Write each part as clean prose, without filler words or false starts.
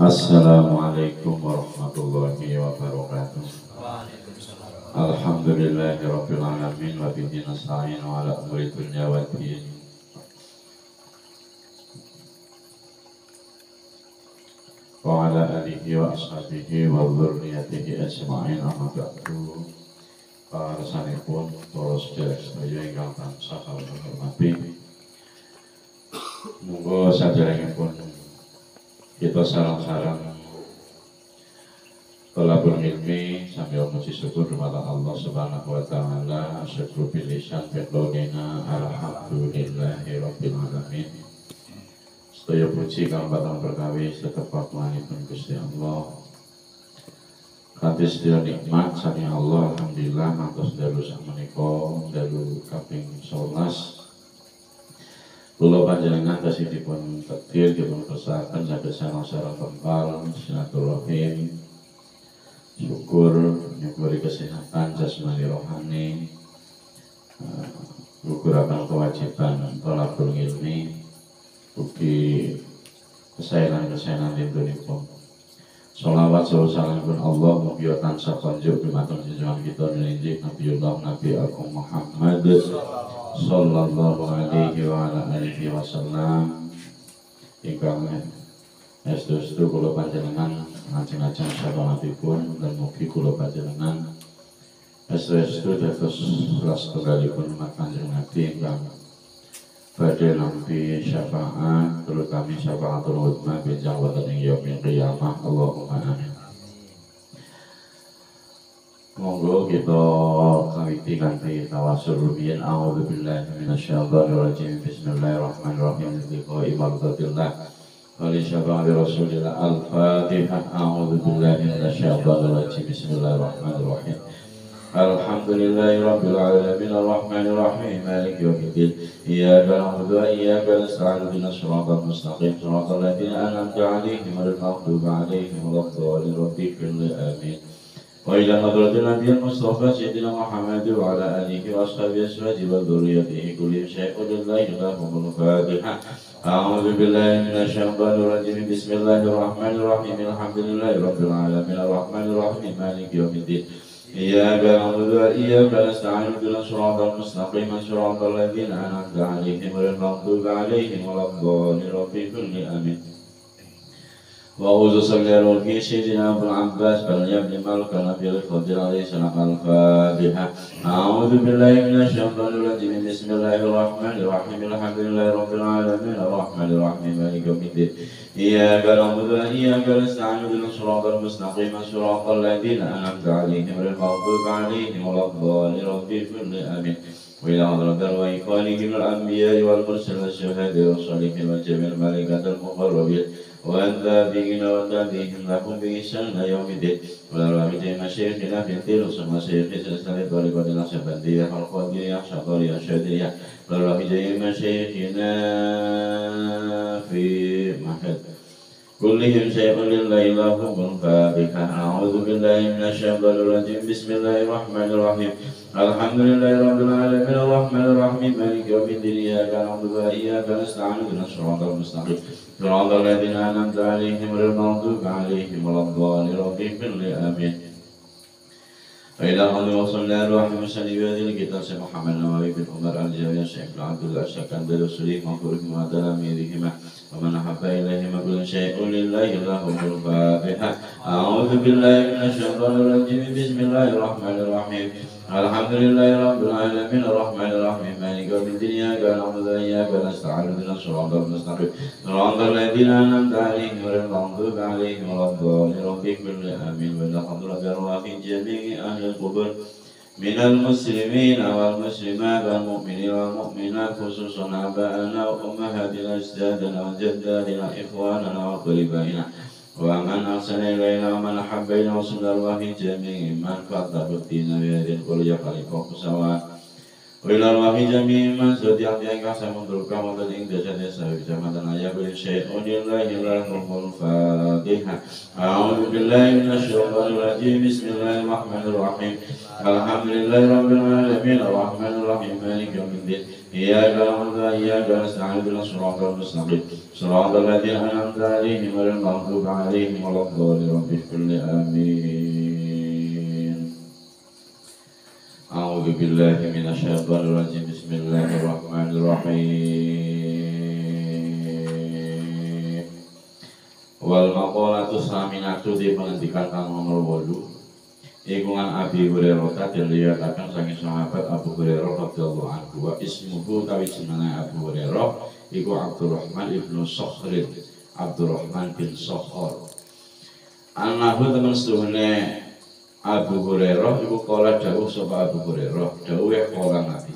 Assalamualaikum warahmatullahi wabarakatuh. Alhamdulillahirabbil alamin wa bihi nasta'in ala umuri dunya waddin. Wa ala alihi wa ashabihi wa dzurriyyatihi ajma'in amma ba'du. Parasanipun para sedherek ingkang tansah kawula hormati. Monggo sadèrèngipun kita sarang-sarang tolabul ilmi sambil memuji syukur kepada Allah Subhanahu wa taala, syukur bilisan biqaulina alhamdulillahi rabbil alamin. Sedaya puji kang batang perkawis tetep pakulanipun Gusti Allah. Kanthi sedaya nikmat saking Allah, alhamdulillah mantos dalu sakmenika dalu kaping 11. Kula panjenengan tasihipun takdir dipun kersakaken saged sareng-sareng kempal silaturahim, syukur nyukuri kesehatan jasmani rohani, guguraken kewajiban thalabul ilmi, ugi kesayangan-kesayangan dintenipun. Sholawat salamipun Allah mugi tansah konjuk dumateng junjungan kita ninggih Nabiullah Nabi Agung Muhammad sallallahu alaihi wa ala alihi wasallam. Ingkang estu-estu kula panjenengan ngajeng-ajeng syafaatipun dan mugi kula panjenengan estu-estu dados setunggalipun umat Kanjeng Nabi ingkang badhe nampi syafaat, terutama syafaatul uzma benjang wonten ing yaumil qiyamah. Allahumma amin. Monggo kita kawiti kanthi tawasul rumiyin. A'udzubillahi minasyaitonir rajim. Bismillahirrahmanirrahim. Liqa'i mardatillah wa li syafaati rasulillah. Al-Fatihah. A'udzubillahi minasyaitonir rajim. Bismillahirrahmanirrahim. Alhamdulillahi rabbil alamin arrahmanir rahim maliki yaumiddin. Iyyaka na'budu wa iyyaka nasta'in ihdinas siratal mustaqim siratal ladzina an'amta 'alaihim ghairil maghdubi 'alaihim waladdallin. Amin. Wa ila hadratil nabiyil mustafa sayyidina Muhammad wa ala alihi wa ashabihi azwajihi wa dhurriyyatihi kulli shay'in lillahi lahumul fatihah. A'udzu billahi minasyaitonir rajim. Bismillahirrahmanirrahim. Alhamdulillahi rabbil alamin arrahmanir rahim maliki yaumiddin. Iyyaka na'budu wa iyyaka nasta'in ihdinas siratal mustaqim siratal ladzina an'amta 'alaihim ghairil maghdubi 'alaihim waladdallin. Amin. وأعوذ صلى في سيدنا أبو العباس بل يبني ملك نبي الخضر عليه السلام. الفاتحة. أعوذ بالله من الشيطان الرجيم. بسم الله الرحمن الرحيم. الحمد لله رب العالمين الرحمن الرحيم مالك يوم الدين. إياك نعبد وإياك نستعين اهدنا الصراط المستقيم صراط الذين أنعمت عليهم غير المغضوب عليهم ولا الضالين. آمين. وإلى حضرة وإخوانهم الأنبياء والمرسلين والشهداء والصالحين وجميع الملائكة المقربين والذابين والتابعين لهم بإحسان إلى يوم الدين. ولا مشايخنا في الدين ثم مشايخ سلسلة طريقة النقشبندية والقادرية الشاطرية الشاذلية. ولا مشايخنا في محل كلهم شيء لله لهم. الفاتحة. أعوذ بالله من الشيطان الرجيم. بسم الله الرحمن الرحيم. الحمد لله رب العالمين الرحمن الرحيم مالك يوم الدين. إياك نعبد وإياك نستعين اهدنا الصراط المستقيم صراط الذين أنعمت عليهم غير المغضوب عليهم ولا الضالين. آمين. فإلى حضر وصلى الرحمن وسلم بهذه الكتاب سيد محمد النووي بن عمر الجوية الشيخ عبد الله الشكندري السليم وكلهم وتلاميذهما ومن أحب إليهما كل شيء لله لهم. الفاتحة. أعوذ بالله من الشيطان الرجيم. بسم الله الرحمن الرحيم. الحمد لله رب العالمين الرحمن الرحيم مالك يوم الدين. إياك نعبد وإياك نستعين اهدنا الصراط المستقيم صراط الذين أنعمت عليهم غير المغضوب عليهم ولا الضالين. آمين. وإلى حضرة أرواح جميع أهل القبور من المسلمين والمسلمات والمؤمنين والمؤمنات خصوصا آباءنا وأمهاتنا أجدادنا وجداتنا إخواننا وقربائنا ومن أحسن إلينا ومن أحبنا وصل أرواح جميع من فتح الدين بهذه القرية خليفة سواء. وإلى أرواح جميع من سديت ينقص مدركا وتدين جسد سبب جمعنا يقول شيء لله لهم. الفاتحة. أعوذ بالله من الشيطان الرجيم. بسم الله الرحمن الرحيم. الحمد لله رب العالمين الرحمن الرحيم مالك يوم الدين. إياك نعبد وإياك نستعين اهدنا الصراط المستقيم صراط الذين أنعمت عليهم غير المغضوب عليهم ولا الضالين رب اغفر لي آمين. أعوذ بالله من الشيطان الرجيم بسم الله الرحمن الرحيم. Wal maqalatu saminatu di penghentikan kang nomor 8 ikungan Abi Hurairah dan diriwayatkan saking sahabat Abu Hurairah radhiyallahu anhu wa ismuhu tawi jenenge Abu Hurairah iku Abdurrahman ibnu Sakhrin Abdurrahman bin Sakhar anahu temen seduhune Abu Hurairah iku kala dawuh sapa Abu Hurairah dawuh kala Nabi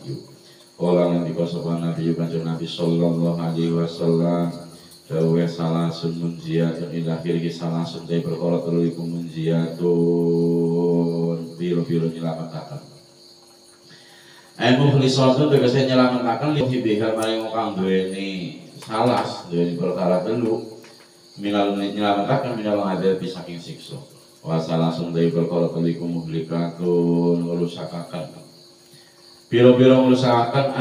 kala ngendika sapa Nabi kanjeng Nabi sallallahu alaihi wasallam dawuh salah sun munziyatun ila akhirih salah sun te perkara telu iku munziyatun biro-biro nyelametaken mukhlisatun tegese nyelametaken li bihal maring kang duweni salas duweni perkara telu minal nyelametaken minal adab saking siksa wa salah sun te perkara telu iku muhlikatun ngrusakaken biro-biro ngrusakan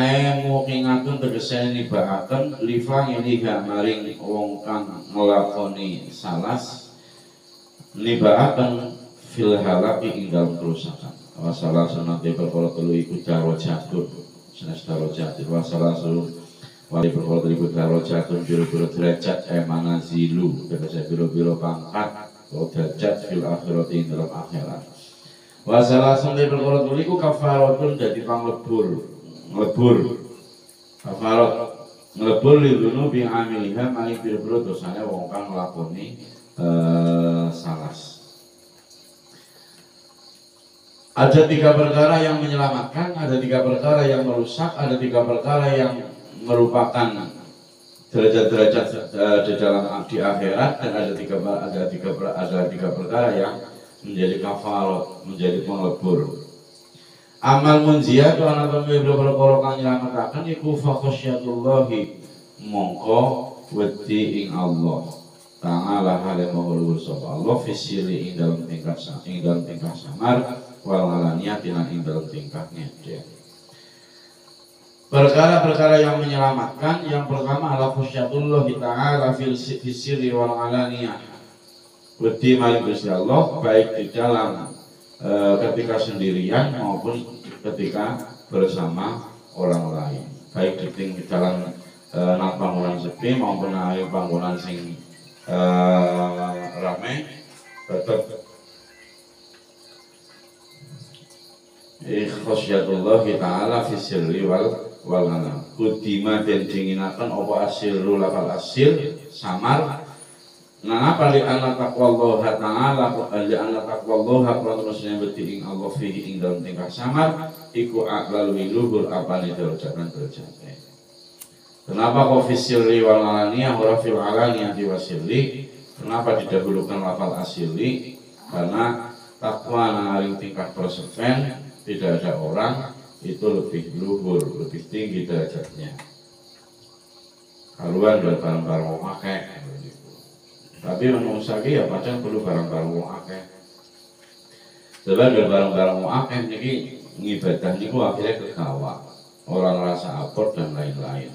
mukingatun tegese nibakaken lifa ini gak maring wong kang nglakoni salas nibakaken fil halaki ing dalem kerusakan wa salah sunate perkara telu iku darajatun sanes darajatun wa salah sun wali perkara telu iku darajatun biro-biro derajat manazilu tegese biro-biro pangkat atau derajat fil akhirati ing dalem akhirat. Wasalah sampai perkara telu iku kafaratun dadi panglebur kafarat nglebur lidunu bi amiliha maring pira-pira dosane wong kang nglakoni salas. Ada 3 perkara yang menyelamatkan, ada 3 perkara yang merusak, ada 3 perkara yang merupakan derajat-derajat di dalam di akhirat dan ada tiga perkara yang menjadi kafarat, menjadi penglebur. Amal munziyah tu ana pemibro perkara kang nylametaken iku fa khasyatullahi mongko wedi ing Allah. Ta'ala hale mahluhur sapa Allah fisili ing dalam tingkah samar wal alaniyah ing dalam tingkah ngedek. Perkara-perkara yang menyelamatkan yang pertama adalah khasyatullahi ta'ala fisili wal alaniyah. Wedi maring Gusti Allah baik di dalam ketika sendirian maupun ketika bersama orang lain, baik di dalam panggonan sepi maupun panggonan sing ramai tetap khasyatullah ta'ala fi sirri wal alam kudima dan dinginakan apa asirul lafal asir samar. Nah, apa li anna taqwallahu ta'ala li anna taqwallahu ta'ala terusnya beti ing Allah fihi ing dalam tingkah samar iku aqlalu luhur apane derajatan. Kenapa kok fi sirri wal alaniyah ora fil alaniyah di wasirri? Kenapa didahulukan lafal asirri? Karena takwa naring tingkah perseven tidak ada orang itu lebih luhur, lebih tinggi derajatnya. Kaluan buat barang-barang memakai. Tapi menungsa ya pancen perlu barang-barang wong akeh. Sebab barang-barang wong akeh niki ngibadah niku akhirnya kegawa. Orang rasa apot dan lain-lain.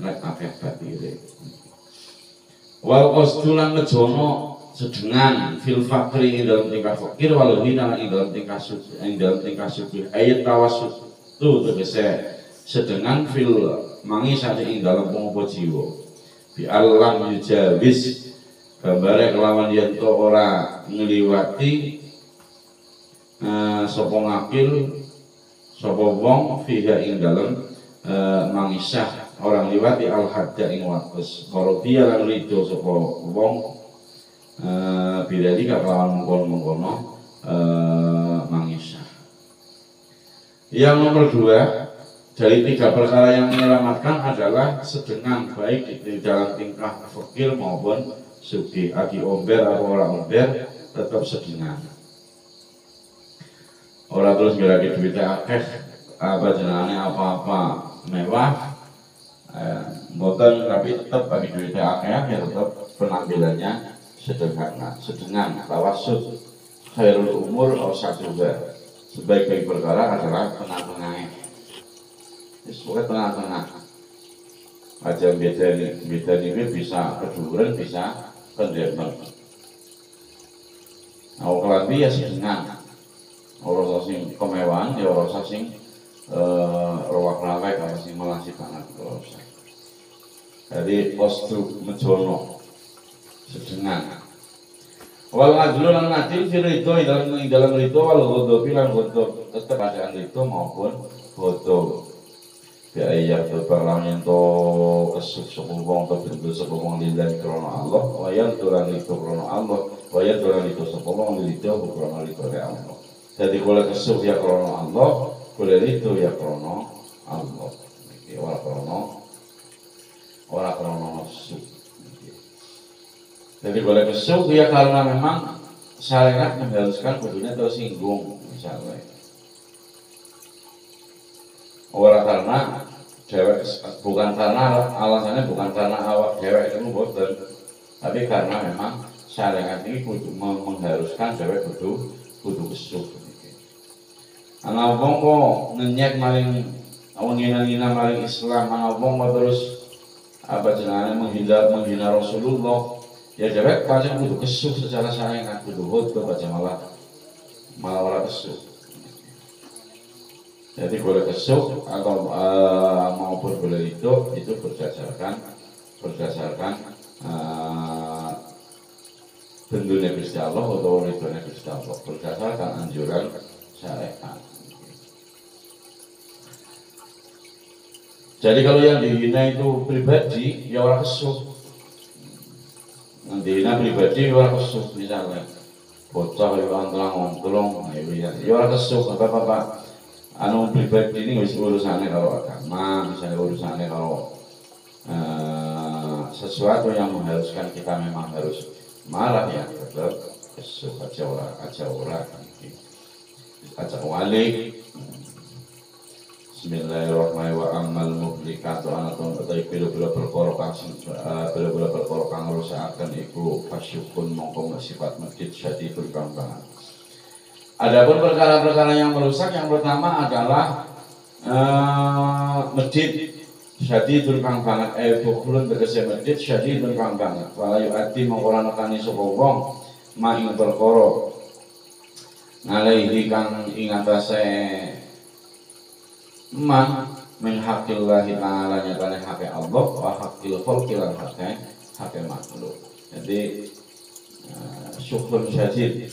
Nek akeh batire. Wal qasdulan ngejono sedengan fil fakri ing dalam tingkah fakir walau hina ing dalam tingkah suci ayat tawassut tu tegese sedengan fil mangisane ing dalam pengopo jiwa. Bi alam yujawis gambare kelawan yen to ora ngliwati sapa ngakil sapa wong fiha ing dalem mangisah orang liwati al hadda ing wates marodiya lan rido sapa wong bidalika kelawan mengkono mangisah. Yang nomor 2 dari 3 perkara yang menyelamatkan adalah sedengan baik di dalam tingkah fakir maupun sugih, agi omber atau orang omber tetap sedengan. Orang terus ngelagi duitnya akeh, apa jenane apa-apa mewah, mboten tapi tetap bagi duitnya akeh ya tetap penampilannya sederhana, sedengan, tawassut, khairul umur awsatuha. Sebaik-baik perkara adalah tengah-tengahnya. Sesuai tengah-tengah. Aja beda ini bisa keduren, bisa pendemen. Nah, kelambi ya sedengan. Ora sing kemewahan, ya ora sing rawak-rawek apa sing melasi banget ora usah. Jadi kostum mejono sedengan. Wal ngajlu lan ngadil fi ridho dalam ridho wal ghadab lan ghadab tetep bacaan ridho maupun ghadab. Ya iya berperang ento kesuk sepuluh to bentuk sepuluh lillahi krana Allah wa yanturan itu krana Allah wa yanturan itu sepuluh lillahi krana Allah. Jadi kalau kesuk ya krana Allah, kalau itu ya krana Allah. Iki ora krana nafsu. Jadi kalau kesuk ya karena memang syariat mengharuskan kudunya tersinggung misalnya. Orang karena dewek, bukan karena alasannya bukan karena awak dewek itu boten, tapi karena memang syariat ini mengharuskan dewek kudu kesuk. Ana wong kok ngenyek maring ngina maring Islam, ana wong terus apa jenenge menghina Rasulullah, ya dewek pancen kudu kesuk secara syariat, kudu hodo aja malah ora kesuk. Jadi boleh kesuk atau maupun boleh itu berdasarkan bentuknya Gusti Allah atau ridhonya Gusti Allah, berdasarkan anjuran syariat. Jadi kalau yang dihina itu pribadi, ya orang kesuk. Yang dihina pribadi, ya orang kesuk misalnya. Bocah ya orang ngomong, ya orang kesuk apa-apa. Anu pribadi ini nggak bisa urusannya kalau agama, misalnya urusannya kalau sesuatu yang mengharuskan kita memang harus marah ya tetap kesuk aja orang wali. Bismillahirrahmanirrahim. Wa amal muhlikatu anatun utai bila-bila perkara kang rusakan iku fasyukun mongko sifat masjid syadidul kambangan. Adapun perkara-perkara yang merusak, yang pertama adalah masjid syadidul kang banget, bukulun tegese masjid syadidul kang banget. Wala yu'ati mongko nekani sapa wong ma ing perkara ngalaihi kang ing atase man min haqqillahi ta'ala nyatane hake Allah wa haqqil khalqi lan hake makhluk. Jadi syukur syadid.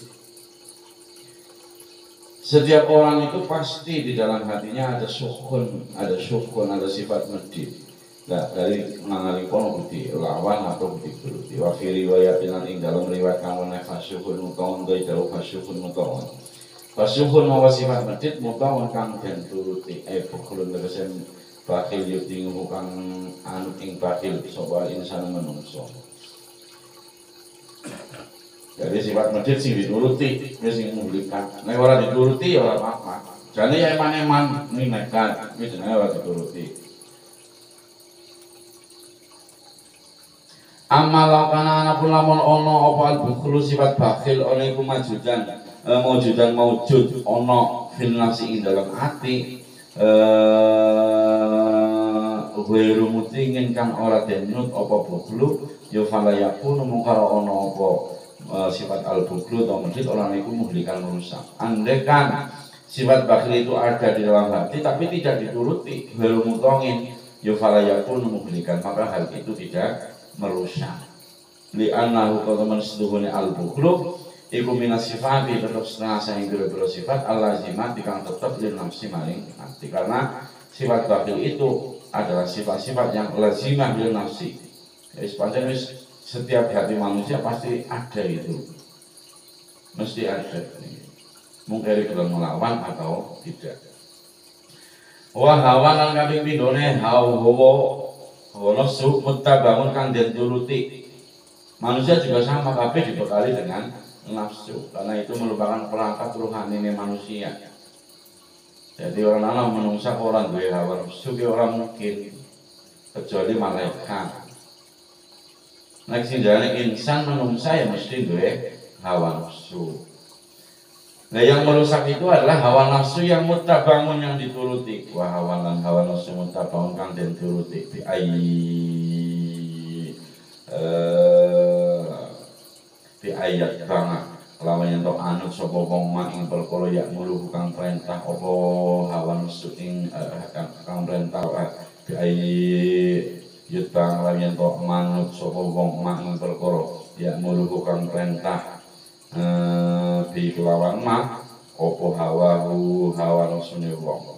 Setiap orang itu pasti di dalam hatinya ada syukur, ada sifat medit. Nah, dari menangani kono budi lawan atau budi beruti. Wa fi riwayatin ing dalam riwayat kang ana fasyuhun mutawon dari jauh fasyuhun mutawon. Fasyuhun mawa sifat medit mutawon kang den turuti. Bukulun tegese bakil yuti kang anu ing bakil sapa insan menungso. Jadi sifat medit sing dituruti, sing muhlikan. Nek ora dituruti ya ora apa-apa. Jane ya eman-eman ning nekat, wis jenenge ora dituruti. Amal kana ana pun lamun ana apa al-bukhlu sifat bakhil ana iku majudan maujud ana fil nafsi ing dalam ati ghairu mutingin kang ora denut apa bukhlu ya fala yakunu mungkara ana apa sifat al-bukhlu atau medit orang itu muhlikan merusak. Andai kan sifat bakhil itu ada di dalam hati tapi tidak dituruti, baru mutongin yufalayakun muhlikan, maka hal itu tidak merusak. Li'annahu qadaman seduhune al-bukhlu iku minas sifati tetap setengah sahing biro-biro sifat al-lazimat dikang tetap di nafsi maring nanti, karena sifat bakhil itu adalah sifat-sifat yang lazimah di nafsi. Sepanjang setiap hati manusia pasti ada itu, mesti ada. Mungkin dalam melawan atau tidak. Wah hawa lan kaping pindhone hawa nafsu mutabangun kang den turuti. Manusia juga sama, kabeh dibekali dengan nafsu, karena itu merupakan perangkat rohani manusia. Jadi orang menungsa orang duwe hawa nafsu ki ora mungkin kecuali malaikat. Nek sindane insan menungsa ya mesti duwe hawa nafsu. Nah yang merusak itu adalah hawa nafsu yang mutabangun yang dituruti. Wah hawa nafsu mutabangun kang den turuti bi di ayat banget lawan yang tok anut sapa wong mak ing perkara yak mulu kang perintah apa hawa nafsu ing kang perintah di ayat bang lawan yang tok manut sapa wong mak ing perkara yak mulu kang perintah di kelawan mak opo hawa nafsune wong.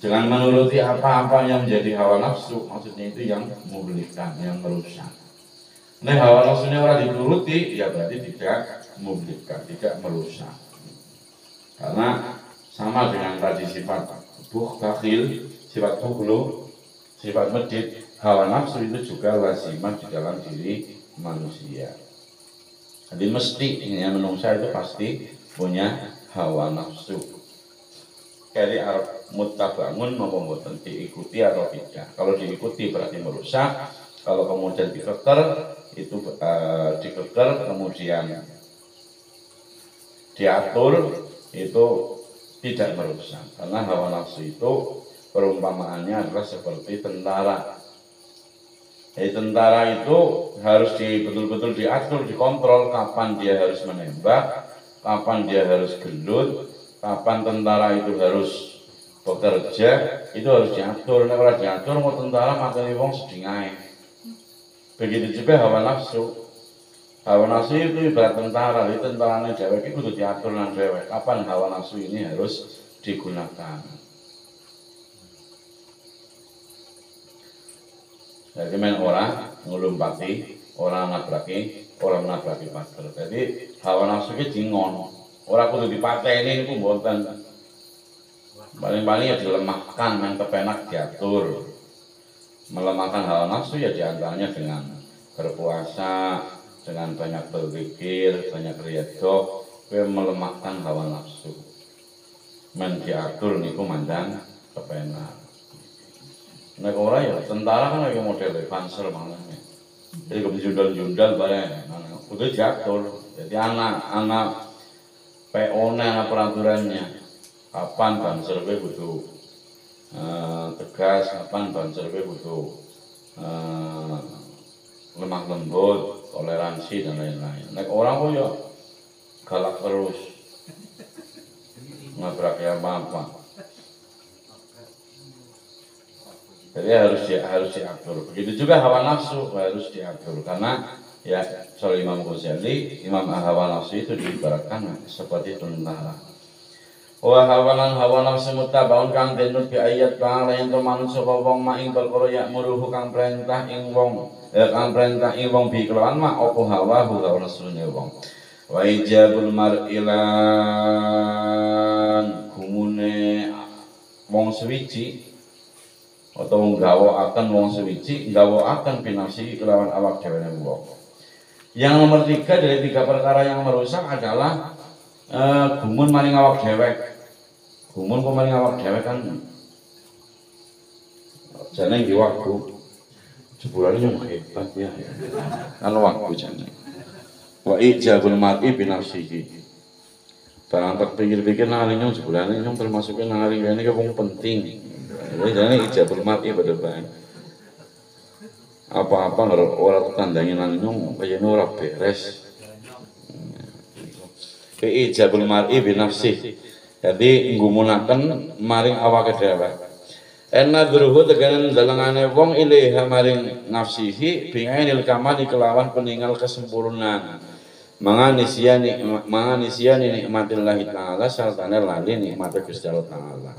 Jangan menuruti apa-apa yang menjadi hawa nafsu, maksudnya itu yang memulihkan, yang merusak. Nah hawa nafsunya orang dituruti, ya berarti tidak memulihkan, tidak merusak. Karena sama dengan tadi sifat bakhil, sifat bukhlu, sifat medit, hawa nafsu itu juga lazimah di dalam diri manusia. Jadi mesti ini menungsa itu pasti punya hawa nafsu. Jadi arab mutabangun membuat diikuti atau tidak. Kalau diikuti berarti merusak. Kalau kemudian dikeker itu dikeker kemudian diatur itu tidak merusak. Karena hawa nafsu itu perumpamaannya adalah seperti tentara. Jadi tentara itu harus betul-betul diatur, dikontrol kapan dia harus menembak, kapan dia harus gelut, kapan tentara itu harus bekerja, itu harus diatur. Nah, kalau diatur mau tentara makan wong sedingai. Begitu juga hawa nafsu. Hawa nafsu itu ibarat tentara, jadi tentaranya dewek itu kudu diatur nang dewek. Kapan hawa nafsu ini harus digunakan. Jadi main orang ngelumpati, orang nabraki pager. Jadi hawa nafsu ki jingon. Orang kudu dipateni niku mboten. Paling-paling ya dilemahkan, yang kepenak diatur. Melemahkan hawa nafsu ya diantaranya dengan berpuasa, dengan banyak berpikir, banyak riyadhah, melemahkan hawa nafsu. Men diatur niku mandang kepenak. Nek ora ya tentara kan lagi model panser maknanya. Jadi kebejundal-jundal bareng. Udah diatur. Jadi anak PO-nya anak peraturannya. Kapan banser kowe butuh tegas, kapan banser kowe butuh lemah lembut, toleransi dan lain-lain. Nek orang kok ya galak terus. Ngabrak ya apa-apa. Jadi harus diatur. Begitu juga hawa nafsu harus diatur karena ya soal Imam Ghazali, Imam hawa nafsu itu diibaratkan seperti tentara. Wa hawa nafsu mutabaun kang denut bi ayat kang lain to manut sapa wong mak ing perkara yak muruh kang perintah ing wong bi kelawan mak apa hawa nafsune wong. Wa ijabul mar'ilan gumune wong suwiji atau nggawa wong suwiji nggawa binafsi kelawan awak dhewe wong. Yang nomor 3 dari 3 perkara yang merusak adalah gumun maring awak dhewe. Gumun kok maring awak dhewe kan jane nggih waktu jebulane yang hebat ya. Kan waktu jane. Wa ijabul mar'i binafsihi. Barang tak pikir-pikir nang nyong jebulane nyong termasuknya nang ngene ki wong penting. Jadi ijabul mar'i pada bahan apa-apa orang tandangin nang nyong kayaknya orang beres. Ijabul mar'i binafsih. Jadi ngumunaken maring awake dhewe. Nadruhu teganen dalangane wong ilaiha maring nafsihi bingainil kamali kelawan peninggal kesempurnaan. Manganisiani nikmatillahi ta'ala sartane lali nikmate Gusti Allah Ta'ala.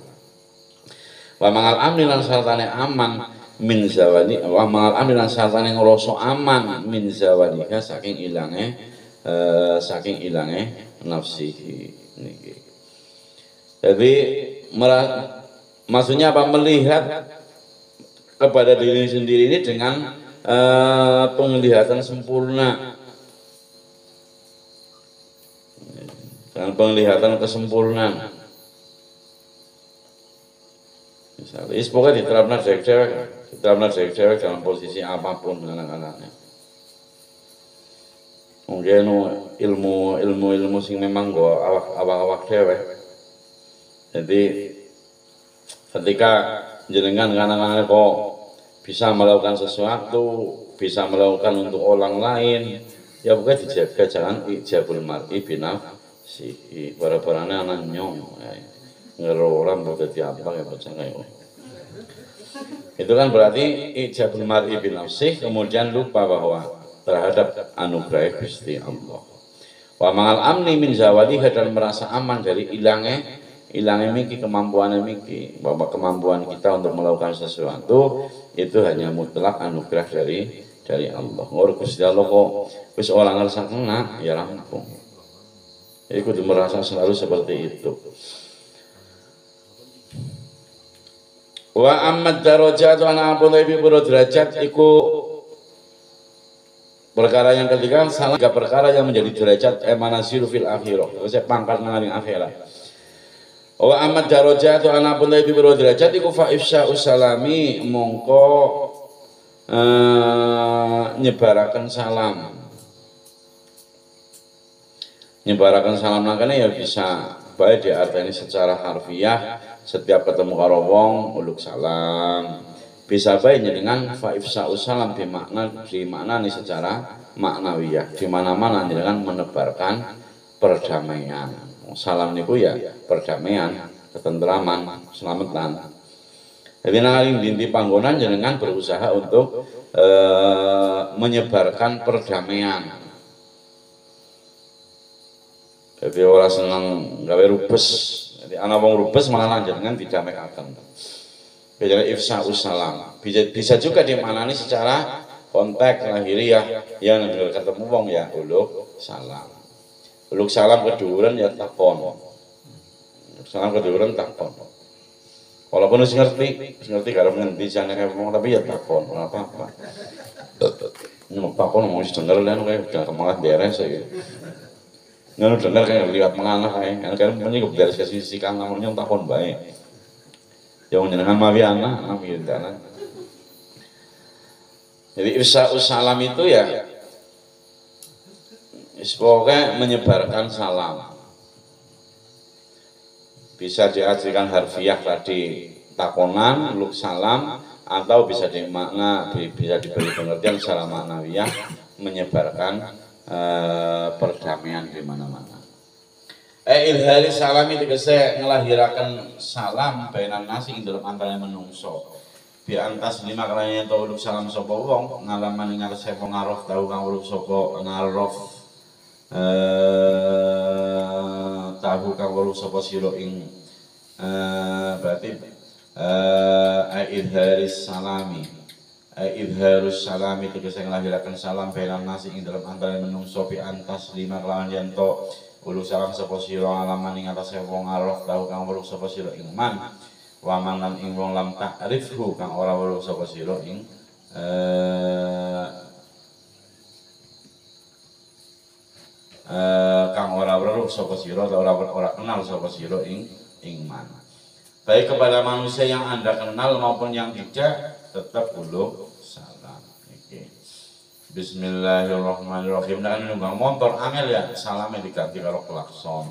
Wa mangal amni lan sartane aman min zawali wa mangal amni lan sartane ngrasa aman min zawalika saking ilange nafsihi niki. Jadi maksudnya apa, melihat kepada diri sendiri ini dengan penglihatan sempurna, dengan penglihatan kesempurnaan. Misalnya, pokoknya diterapkan cewek dalam posisi apapun anak-anaknya. Mungkin ilmu sing memang go awak dhewe. Jadi ketika jenengan kadang-kadang kok bisa melakukan sesuatu, bisa melakukan untuk orang lain, ya bukan dijaga, jangan ijabul mar'i binafsihi. Para-parane anak nyong, ngeroram buat apa ya bocah kayak. Itu kan berarti ijabul mar'i binafsihi, kemudian lupa bahwa terhadap anugerah Gusti Allah. Wa mangal amni min zawadiha, dan merasa aman dari ilangnya miki kemampuan miki, bahwa kemampuan kita untuk melakukan sesuatu itu hanya mutlak anugerah dari Allah. Ngurus Gusti Allah kok wis orang ngerasa kena ya rampung. Jadi kudu merasa selalu seperti itu. Wa amad darajat wa na'bun ibi derajat iku perkara yang ketiga, salah tiga perkara yang menjadi derajat emanasiru fil akhirah. Saya pangkat nang akhirat. Wa amad darajat wa na'bun ibi derajat iku fa ifsya'us salami, mongko nyebaraken salam. Nyebaraken salam nangkene ya bisa baik diarteni secara harfiah, setiap ketemu karo wong uluk salam. Bisa baik dengan fa ifsya'us salam di makna nih secara maknawiyah, di mana-mana dengan menebarkan perdamaian. Salam niku ya perdamaian, ketentraman, selamatan. Jadi nang dinti panggonan jenengan berusaha untuk menyebarkan perdamaian. Jadi orang senang gawe rubes, jadi anak wong rubes malah jenengan didamaikan. Jadi ifsya'us salam. Bisa juga dimaknani secara konteks lahiriah, yang ketemu wong ya uluk salam. Uluk salam keduren ya takon. Salam keduren takon. Walaupun harus ngerti kalau ngerti jangan kayak ngomong, tapi ya takon, apa-apa. Ini mau takon mau dengar dan kayak udah kemangat beres ya. Nggak dengar kayak liwat mengalah kayak, karena menyinggung beres ke sisi kan namanya takon baik. Yang menyenangkan mawiana, namanya. Jadi ifsya'us salam itu ya, pokoknya menyebarkan salam. Bisa diartikan harfiah tadi takonan, luk salam, atau bisa dimakna, bisa diberi pengertian secara maknawiyah, menyebarkan perdamaian di mana-mana. Ilhari salam itu kese ngelahirakan salam bainan nasi ing dalam antara menungso. Bi antas lima kalanya tau uluk salam sapa wong ngalaman ing ngarep sapa ngarof tau kang uluk sapa ngarof tahu kang uluk sapa sira ing berarti idharis salami. Idharus salami itu kese ngelahirakan salam bainan nasi ing dalam antara menungso bi antas lima kalawan yen to uluk salam sapa sira alaman ing atase wong arof tau kang weruh sapa sira ing man wa man lan ing wong lam ta'rifhu kang ora weruh sapa sira ing kang ora weruh sapa sira atau ora kenal sapa sira ing man. Baik kepada manusia yang Anda kenal maupun yang tidak, tetap uluk salam. Bismillahirrahmanirrahim. Nah, nunggang motor angel ya, salamnya diganti karo klakson.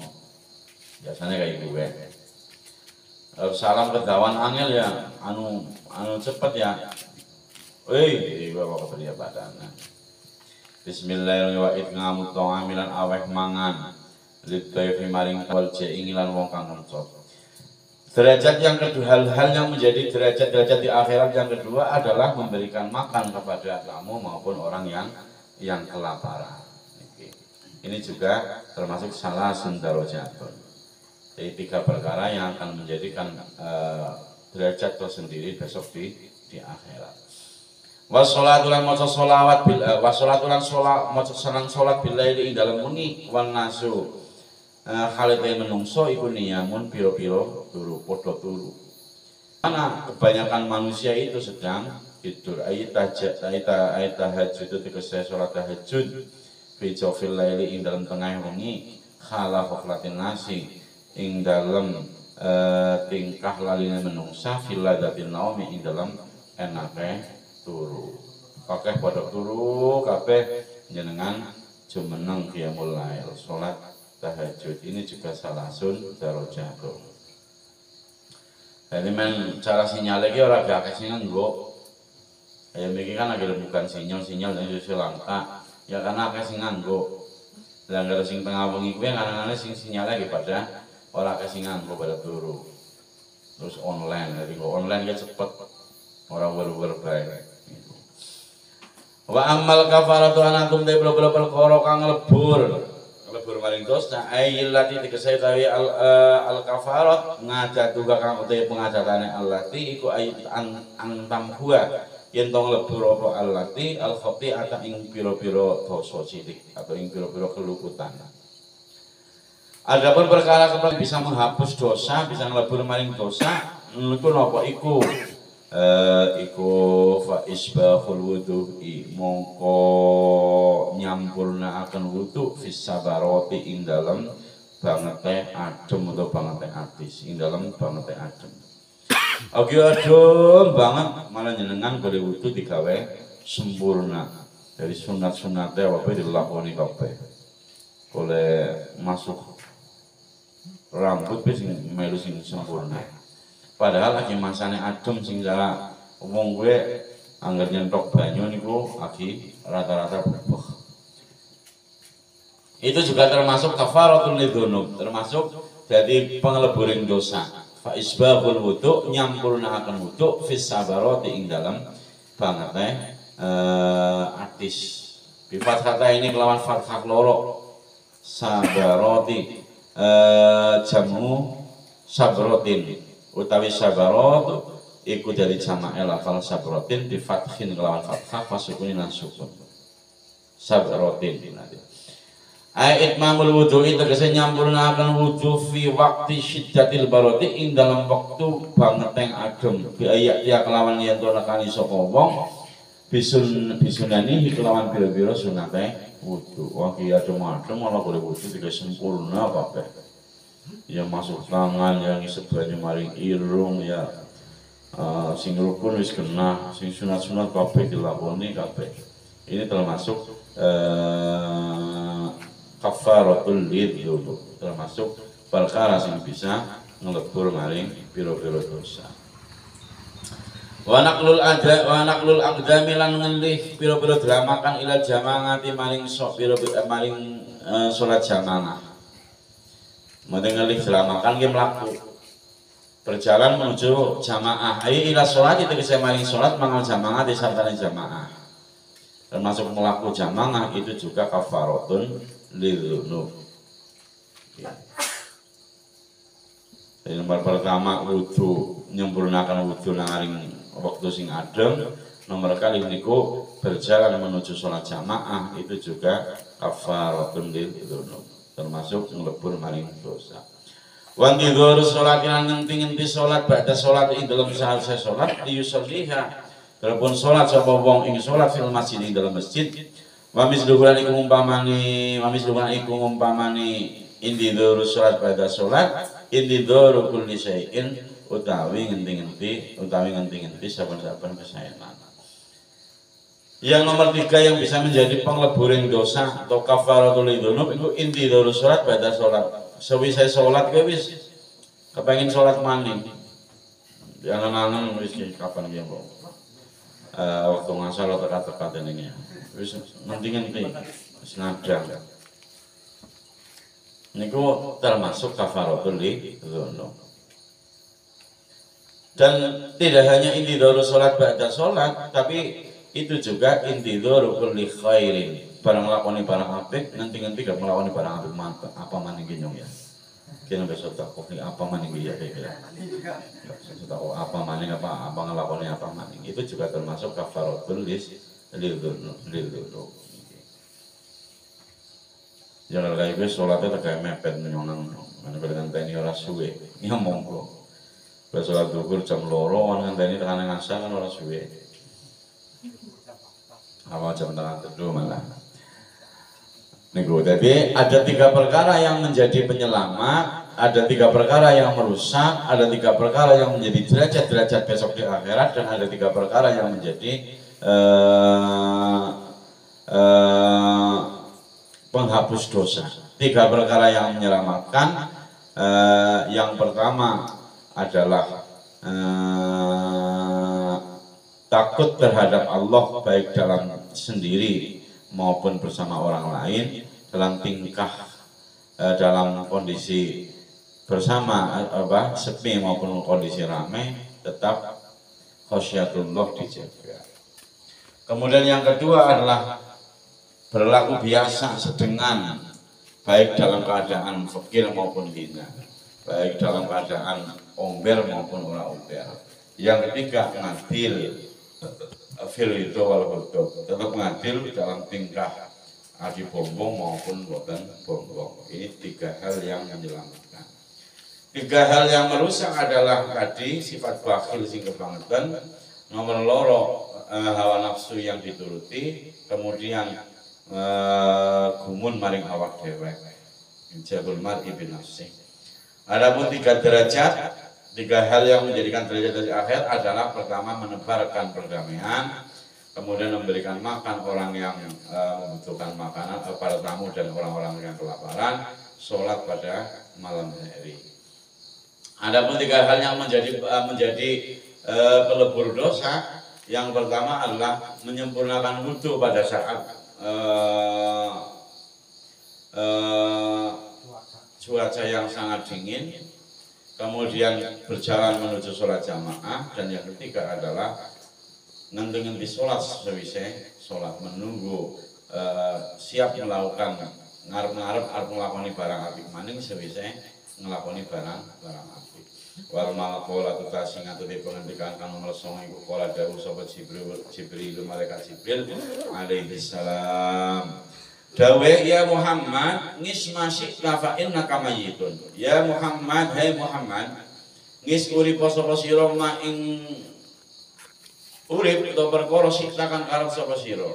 Biasanya kayak gue. Salam kedawan angel ya, anu cepet ya. Wih, bawa kepriya badan. Bismillahirrahmanirrahim. Ngamut amilan aweh mangan. Lidayfi maring wal ingilan wong kang ngecot. Derajat yang kedua, hal-hal yang menjadi derajat-derajat di akhirat yang kedua adalah memberikan makan kepada kamu maupun orang yang kelaparan. Ini juga termasuk salah sundarojatun. Jadi tiga perkara yang akan menjadikan derajat tersendiri besok di akhirat. Wassolatulan maca sholawat bil wassolatulan maca salat billaili ing dalem wengi wan nasu. Khalite menungso iku niyamun piro-piro turu padha turu. Karena kebanyakan manusia itu sedang tidur. Ayat tahajud itu tegese salat tahajud fi jawfil laili ing dalem tengah wengi khala faqlatin nasi ing dalem tingkah laline menungsa fil ladatin naumi ing dalem enake turu. Kabeh padha turu, kabeh jenengan jumeneng qiyamul lail, sholat tahajud ini juga salasun darajatun. Jadi men cara sinyal lagi orang gak kasih nganggo. Ya mikir kan agar bukan sinyal dan susu langka. Ya karena kasih nganggo. Dan kalau sing tengah bengi kuwi kadang-kadang sing sinyal lagi pada orang kasih nganggo pada turu. Terus online, jadi online kan cepet orang baru baik. Wa amal kafaratu anakum te boro-boro perkara kang lebur maring dosa ayil lati dikesai tawi al kafarat ngajatu kang uti pengajatane allati iku ayat antam huwa yen tong lebur apa allati al khati ata ing pira-pira dosa cilik atau ing pira-pira keluputan. Adapun perkara kemudian bisa menghapus dosa, bisa ngelebur maring dosa, niku napa iku? Iku fa isbahul wudu'i mongko nyampurna akan wudu fis sabaroti ing dalem bangete adem atau bangete atis ing dalem bangete adem. Oke adem banget malah nyenengan boleh wudu digawe sempurna dari sunat-sunate apa dilakoni kabeh. Oleh masuk rambut wis melu sing sempurna. Padahal lagi masane adem sing jala wong gue anggar nyentok banyu niku lagi rata-rata bubuk. Itu juga termasuk kafaratul lidzunub, termasuk jadi pengeleburing dosa. Fa isbahul wudu nyampurna akan wudu fis sabarati ing dalam bangete atis. Bi fathah ini kelawan fathah loro sabarati jamu sabrotin utawi sabarot iku dari jama'e lafal sabrotin di fathin kelawan fathah fasukuni lan sukun sabrotin nanti ayat mamul wudu itu tegese nyampurna akan wudu fi waktu syiddatil baroti ing dalam waktu bangeteng adem bi ayat ya kelawan yen to nekani sapa wong bisunani kelawan pira-pira sunate wudu wong ki adem malah boleh wudu tegese sempurna kabeh. Ya masuk tangan, yang ngisep banyu maring irung ya sing rukun wis kena, sing sunat-sunat kabeh dilakoni kabeh. Ini termasuk kafaratul lidzunub, termasuk perkara sing bisa ngelebur maring pira-pira dosa. Wa naqlul aqdami lan ngelih pira-pira dramakan ila jamaati maring salat jamaah. Mendengarkan selamakan dia melaku berjalan menuju jamaah. Ayo ila sholat itu bisa maring sholat mangal jamaah disertai jamaah. Termasuk melaku jamaah itu juga kafaratun lidzunub. Jadi nomor pertama wudu nyempurnakan wudu naring waktu sing adem. Nomor kali niku berjalan menuju sholat jamaah itu juga kafaratun lidzunub. Termasuk ngelebur maring dosa. Wanti dhur sholatin ngenti-ngenti sholat ba'da sholat ing dalam sahalse sholat diyusolliha telepon sholat sapa wong ing sholat fil masjid ing dalam masjid wa misluhuran iku ngumpamani indi dhur sholat ba'da sholat indi dhur kulli syai'in utawi ngenti-ngenti saben-saben kesaenan. Yang nomor 3 yang bisa menjadi pengleburing dosa atau kafaratul lidzunub itu inti dari sholat pada sholat. Sewisai sholat gue wis kepengen sholat maning. Jangan wis kapan dia mau. Waktu ngasal tekat-tekat ini. Wis nanti senadang. Niku termasuk kafaratul lidzunub. Dan tidak hanya inti dari sholat pada sholat, tapi itu juga intidhar kulli khairin barang lakoni barang apik nanti gak melakoni barang apik mantap apa maning ginyong ya kena besok tak kopi apa maning ya kira tahu apa maning apa ngelakoni apa maning itu juga termasuk kafaratul lidzunub. Jangan kayak gue sholatnya tak mepet menyonang mana dengan tani ora suwe ya monggo sholat duhur jam loro kan tani tekan ngasal kan ora suwe awal jam tengah teduh malah. Jadi ada 3 perkara yang menjadi penyelamat, ada 3 perkara yang merusak, ada 3 perkara yang menjadi derajat-derajat besok di akhirat, dan ada 3 perkara yang menjadi penghapus dosa. 3 perkara yang menyelamatkan. Yang pertama adalah takut terhadap Allah baik dalam sendiri maupun bersama orang lain, dalam tingkah, dalam kondisi bersama sepi maupun kondisi ramai, tetap khasyatullah dijaga. Kemudian yang kedua adalah berlaku biasa sedengan, baik dalam keadaan fakir maupun hina, baik dalam keadaan omber maupun ora omber. Yang ketiga ngadil, fil itu wal hudud, tetap ngadil dalam tingkah adi bombong maupun boten bombong. Ini 3 hal yang menyelamatkan. 3 hal yang merusak adalah tadi sifat bakhil sing kebangetan, nomor loro hawa nafsu yang dituruti, kemudian gumun maring awak dewek, jabul mar'i bin nafsi. Adapun 3 derajat, 3 hal yang menjadikan derajat dari akhir adalah pertama menebarkan perdamaian, kemudian memberikan makan orang yang membutuhkan makanan, para tamu dan orang-orang yang kelaparan, sholat pada malam hari. Adapun 3 hal yang menjadi pelebur dosa, yang pertama adalah menyempurnakan wudhu pada saat cuaca yang sangat dingin, kemudian berjalan menuju sholat jamaah, dan yang ketiga adalah nanti sholat sewisai sholat, menunggu siap melakukan ngarep-ngarep arep nglakoni barang apik maning sewisai nglakoni barang apik. Wal maqala tutasing atune pengendikan kang nomor 9 iku kala dawuh sapa Jibril malaikat Jibril alaihi salam. Dawe ya Muhammad ngis masik fa innaka mayyitun. Ya Muhammad, hai Muhammad, ngis urip sapa sira ma ing urip utawa perkara siktakan karep sapa sira.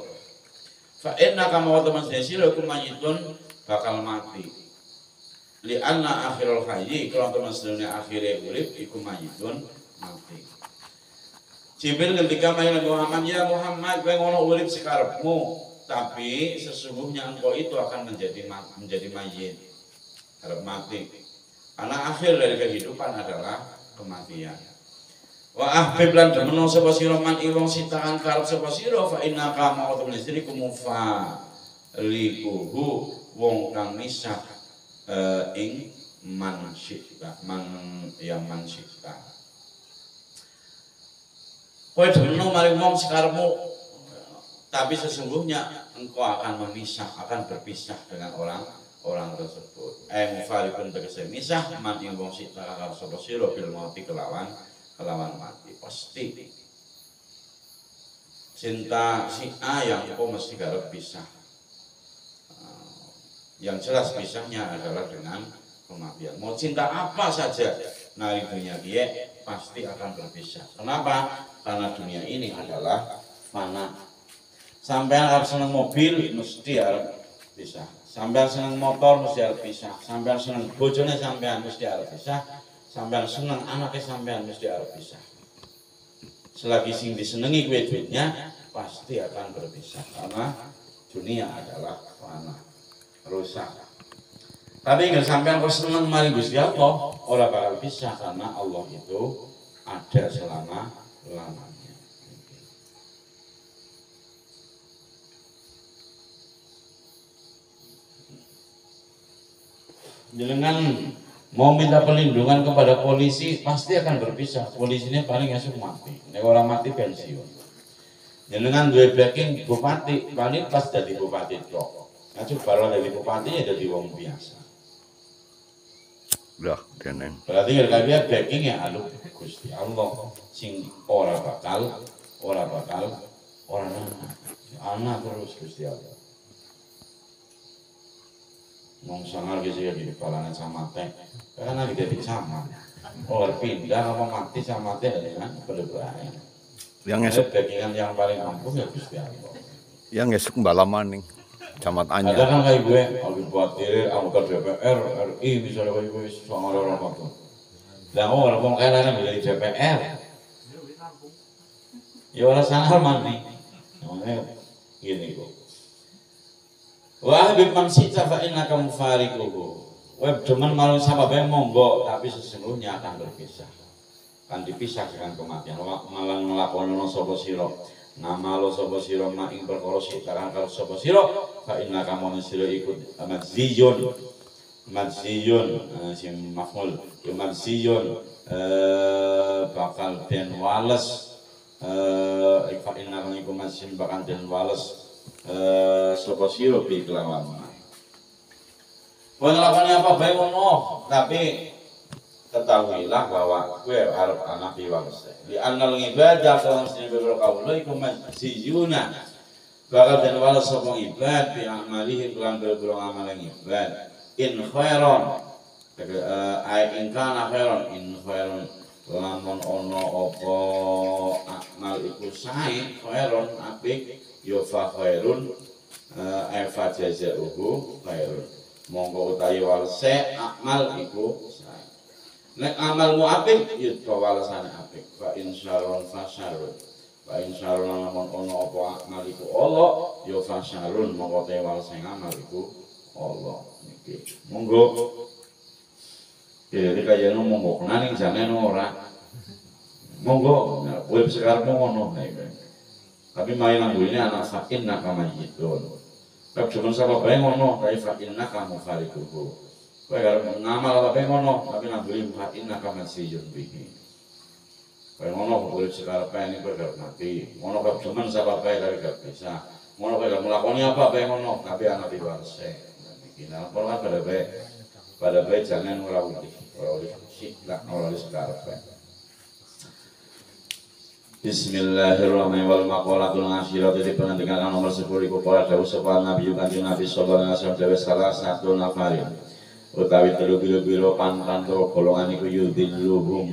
Fa innaka mawtemen sira iku mayyitun, bakal mati. Li anna akhirul hayyi, kalau teman sedunia akhirnya urip iku mayyitun, mati. Jibril ketika main Muhammad, ya Muhammad, kowe ngono urip sekarepmu, tapi sesungguhnya engkau itu akan menjadi mayit, harap mati. Karena akhir dari kehidupan adalah kematian. Wa ahbib lan demen sapa sira man wong sitakan karep sapa sira fa innaka ma'utum lisriku mufa likuhu wong kang misah ing man syikta kowe demen maring wong sekarepmu, tapi sesungguhnya engkau akan berpisah dengan orang tersebut. Mufarikun tegese misah man ing wong sita karo sapa sira bil mati kelawan mati. Pasti cinta si A yang engkau mesti garap pisah. Yang jelas pisahnya adalah dengan kematian. Mau cinta apa saja nari dunia dia pasti akan berpisah. Kenapa? Karena dunia ini adalah fana. Sampean harus seneng mobil mesti harus pisah. Sampean seneng motor mesti harus pisah. Sampean seneng bojone sampean mesti harus pisah. Sampean seneng anaknya sampean mesti harus pisah. Selagi sing disenengi kuwi duitnya pasti akan berpisah karena dunia adalah fana. Rusak. Tapi nggak sampai kau seneng mari Gusti Allah, orang bakal pisah karena Allah itu ada selama-lamanya. Dengan mau minta perlindungan kepada polisi pasti akan berpisah. Polisinya paling esok mati. Nek orang mati pensiun. Dengan dua backing bupati paling pas jadi bupati tok. Ngacu baru dari bupati ya jadi wong biasa. Udah, teneng. Berarti kira-kira backingnya anu Gusti Allah sing ora bakal anak terus Gusti Allah. Wong sangar gitu ya di kepalanya samate. Karena lagi jadi sama. Orang pindah apa mati samate ya kan berbahaya. Yang esok backingan yang paling ampuh ya Gusti Allah. Yang esok balaman nih. Camat Anyar. Ada kan kayak gue, kalau buat diri, anggota DPR, RI, misalnya kayak gue, sama orang apa. Dan orang kaya lainnya menjadi DPR. Ya orang sangar mandi. Namanya gini kok. Wa habib man sita fa innaka mufariquhu. Web demen marang sapa bae monggo, tapi sesungguhnya akan berpisah. Kan dipisah dengan kematian. Malang nglakonono sapa sira. Nama lo sapa sira mak ing perkara sitaran karo sapa sira, fa innaka manusia ikut madziyun. Madziyun sim maf'ul. Madziyun bakal den wales fa innaka iku madziyun bakal den wales sapa sira bi kelawan. Nglakoni apa bae ngono, tapi ketahuilah bahwa kue harap anak diwales. Di anal ibadah kalau sini beberapa kaum iku madziyuna bakal den wales sapa ibad bi amalihi kelan beberapa amal ibad. In khairon ai in kana khairon in khairon lamun ono apa amal iku sae khairon apik ya fa khairun ai fa jazaohu khairun monggo utawi walese amal iku sae nek amalmu apik ya walasane apik fa insyaallah fasyarun fa insyaallah lamun ono apa amal iku Allah ya fasyarun monggo te walese amal iku Allah. Monggo. Jadi kaya monggo kenaning jane ora. Monggo, kowe sekarang ngono tapi main ini anak sakin nakamayitun. Kok cuma sapa bae ngono, tapi sakin nakamufariquhu. Kowe arep ngamal apa bae ngono, tapi nambuli sakin nakamasiyun bihi. Kowe ngono kowe sekarang ini kowe arep mati. Ngono kok cuma sapa bae dari gak bisa. Ngono kowe nglakoni apa bae ngono, tapi anak diwase. Nah, kalau pada baik jangan orang sikap orang sekarang. Bismillahirrahmanirrahim. Wal maqalatul nasirat itu penantikan nomor 10 iku para dawuh sapa Nabi Kanjeng Nabi sallallahu alaihi wasallam salah satu nafarin utawi telu biro pantan to golongan iku yudilluhum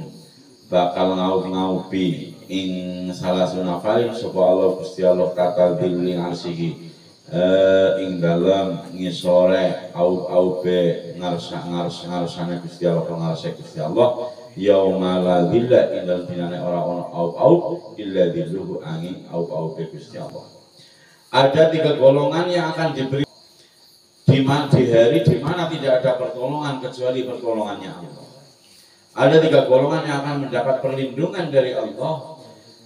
bakal ngaup-ngaupi ing salah satu nafarin sapa Allah Gusti Allah kata diling arsihi ing dalam ngisore aube ngarsane Gusti Allah ngarse Gusti Allah yauma la dzilla indal dinane ora ono aub illa dzilluhu angin aube Gusti Allah. Ada 3 golongan yang akan diberi di hari di mana tidak ada pertolongan kecuali pertolongannya Allah. Ada 3 golongan yang akan mendapat perlindungan dari Allah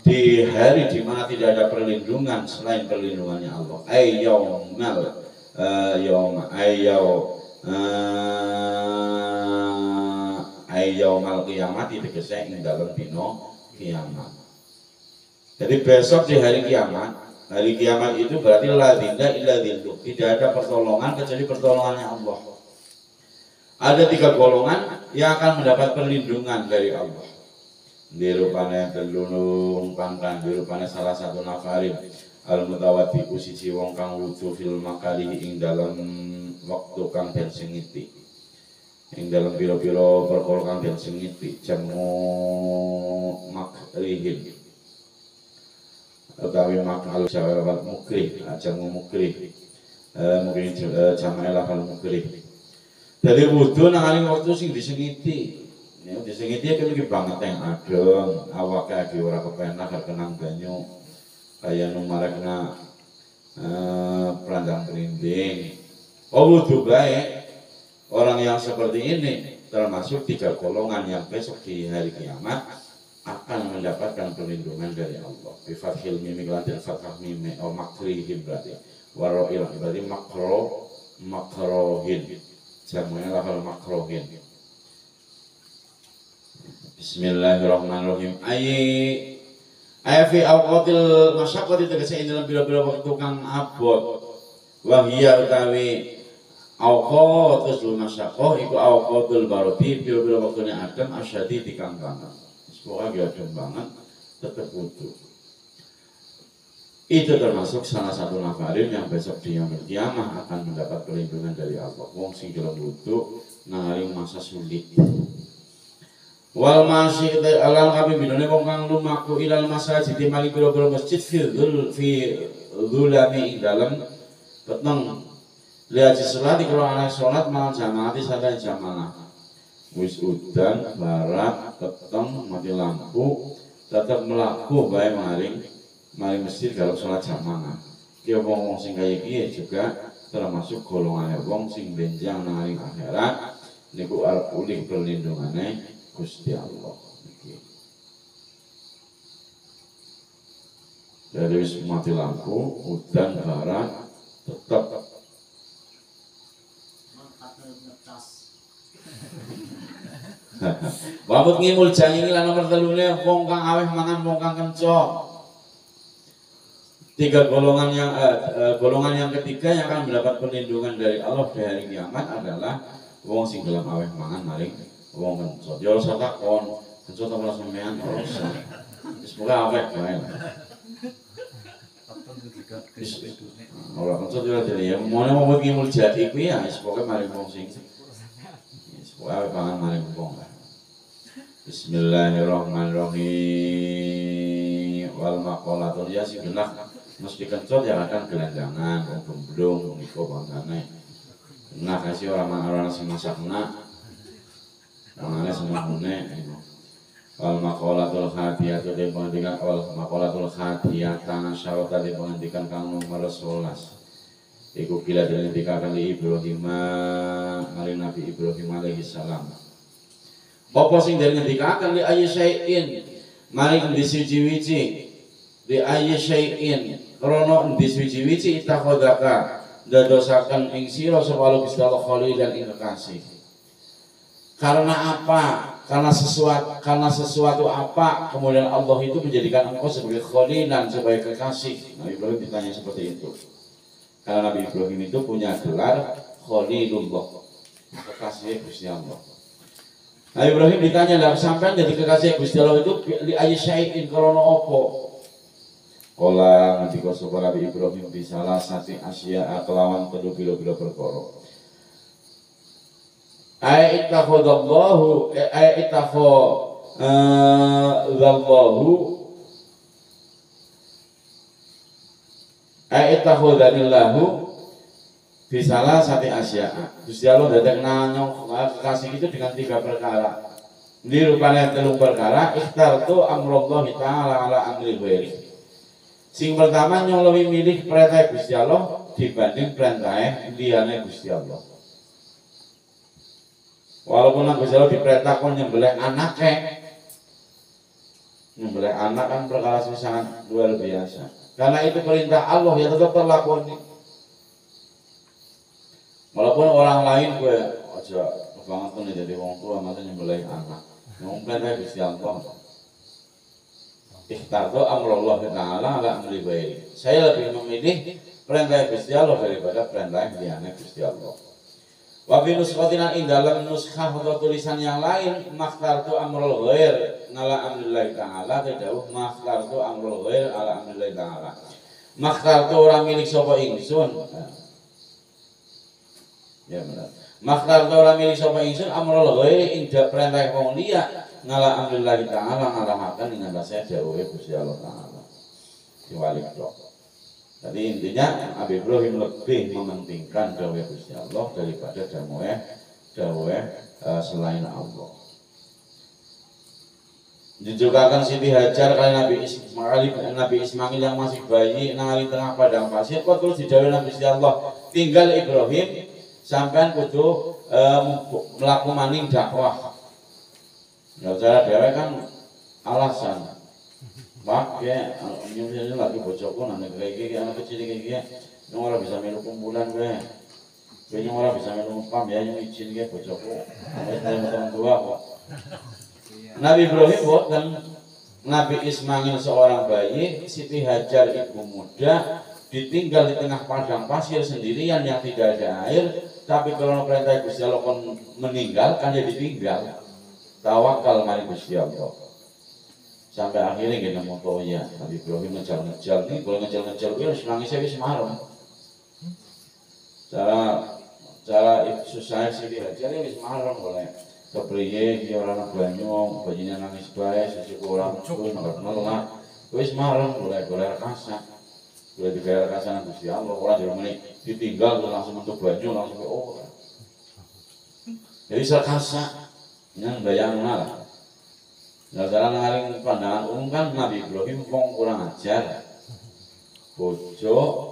di hari di mana tidak ada perlindungan selain perlindungannya Allah. Yaumal kiamat itu tegese ing dalem dina kiamat. Jadi besok di hari kiamat itu berarti la dinda illa dilluh, tidak ada pertolongan kecuali pertolongannya Allah. Ada 3 golongan yang akan mendapat perlindungan dari Allah. Dirupane telunung pangkan dirupane salah satu nafarin al mutawati siji wong kang wudu fil makali ing dalam waktu kang den sengiti ing dalam pira-pira perkara kang den sengiti jamu makrihin utawi makal syawal mukrih jamu mukrih mungkin jamae lafal mukrih dari wudu nang waktu sing disengiti. Ya, disengiti kan lagi banget yang adem, awak lagi ora kepenak kenang banyu, kayak numarekna pelandang berinding. Wudu baik, orang yang seperti ini termasuk 3 golongan yang besok di hari kiamat akan mendapatkan perlindungan dari Allah. Bi fathil mim lan fathah mim atau makrihim berarti. Waroil berarti makrohin. Jamunya lafal makrohin. Bismillahirrahmanirrahim. Ayat fi awqatil masyaqqati tegese ing dalam pira-pira wektu kang abot. Wa hiya utawi awqatul masyaqqah iku awqatul barati pira-pira wektune adem asyadi dikang banget. Pokoke adem banget tetep wudu. Itu termasuk salah satu nafarin yang besok di yaumul kiamah akan mendapat perlindungan dari Allah. Wong sing gelem wudu nang masa sulit. Wal masih alam kami binone wong kang lumaku ilal masjid di mari pira-pira masjid fi dzulami dalam peteng lihat salat kalau anak salat malam jamaah sadaya jamaah wis udan barat peteng mati lampu tetap melaku bae maring masjid kalau salat jamaah ki wong sing kaya iki juga termasuk golongan wong sing benjang nang akhirat niku arep pulih perlindungane Gusti Allah. Jadi wis mati lampu, udan barat tetap wabut ngimul jangi lan nomor telune wong kang aweh mangan wong kang kenco. Tiga golongan yang ketiga yang akan mendapat perlindungan dari Allah di hari kiamat adalah wong sing dalam aweh mangan maring wong kenco. Ya ora takon, kenco ta ora sampean ora usah. Wis pokoke aweh wae. Ora kenco ora dene ya mone wong ngimul jati kuwi ya wis pokoke maring wong sing wis pokoke aweh mangan maring wong. Bismillahirrahmanirrahim. Wal maqalatul ya sing genah mesti kencot yang akan gelandangan wong gemblung niku bangane. Nah kasih orang sing masakna. Mangane semahune. Wal maqalatul hadiyatu de pengendikan wal maqalatul hadiyatan syarata de pengendikan kang nomor 11. Iku kila dihentikan li Ibrahim mari Nabi Ibrahim alaihi salam. Apa sing dari ngendikaken li ayyi syai'in mari endi suci-wici li ayyi syai'in krana endi suci-wici takhodaka dadosaken ing sira sapa Gusti Allah khalilan ing kekasih. Karena apa? Karena sesuatu apa kemudian Allah itu menjadikan engkau sebagai khalilan, sebagai kekasih. Nabi Ibrahim ditanya seperti itu. Karena Nabi Ibrahim itu punya gelar Khalilullah, kekasih Gusti Allah. Nabi Ibrahim ditanya lah, sampai jadi kekasih Gusti Allah itu li ayyi syai'in krana apa? Kala ngendika sapa Nabi Ibrahim bisalah sati asya kelawan telu pira-pira perkara. Ittakhadallahu bisalah sati asya. Gusti Allah dadek nanyong kekasih itu dengan 3 perkara. Di rupanya 3 perkara ikhtartu amrullahi ta'ala ala amri ghairi. Sing pertama nyong lebih milih perintah Gusti Allah dibanding perintah liyane Gusti Allah. Walaupun Gusti Allah diperintahkan nyembelih anaknya, nyembelih anak kan perkara yang sangat luar biasa. Karena itu perintah Allah ya tetap terlakoni. Walaupun orang lain gue aja banget tuh jadi wong tua masa nyembelih anak, nyong perintah Gusti Allah. Ikhtartu amrullah ta'ala ala amri ghairi. Saya lebih memilih perintah Gusti Allah daripada perintah liyane Gusti Allah. Wa fi nuskhatina ing dalam nuskhah atau tulisan yang lain makhtartu amrul ghair ala amrillah ta'ala dawuh makhtartu amrul ghair ala amrillah ta'ala. Makhtartu ora milik sapa ingsun. Ya benar. Makhtartu ora milik sapa ingsun amrul ghair ing perintah wong liya ngala amrillah ta'ala ngalahaken ing atase dawuhe Gusti Allah ta'ala. Diwalik tok. Jadi intinya Nabi Ibrahim lebih mementingkan dawuh Gusti Allah daripada dawuh selain Allah. Dijugakan Siti Hajar kali Nabi Ismail yang masih bayi nang tengah padang pasir kok terus didhawuhi Gusti Allah tinggal Ibrahim sampean kudu mlaku maning dakwah. Ya cara dhewe kan alasan Pak, ya, ini lagi bocokku nanti kayak anak kecil kayak gini, yang orang bisa minum kumpulan gue, yang orang bisa minum pam ya, yang izin gue bocokku, teman tua kok. Nabi Ibrahim dan Nabi Ismail seorang bayi, Siti Hajar ibu muda, ditinggal di tengah padang pasir sendirian yang tidak ada air, tapi kalau perintah Gusti Allah meninggal, kan dia ditinggal, tawakal mari Gusti Allah. Sampai akhirnya kita mau tahu ya Nabi Ibrahim ngejar nih, kalau ngejar dia harus nangisnya bisa marah. Cara susah sih dia jadi bisa marah boleh. Kepriye dia orang banyu, bayinya nangis baik, sesuatu orang pun nolak, bisa marah boleh rasa, boleh dibayar rasa Gusti Allah. Orang jangan ini ditinggal langsung untuk baju langsung jadi serkasa, yang bayang malah. Nah, dalam ngaring pandangan umum kan Nabi Ibrahim wong kurang ajar, bojo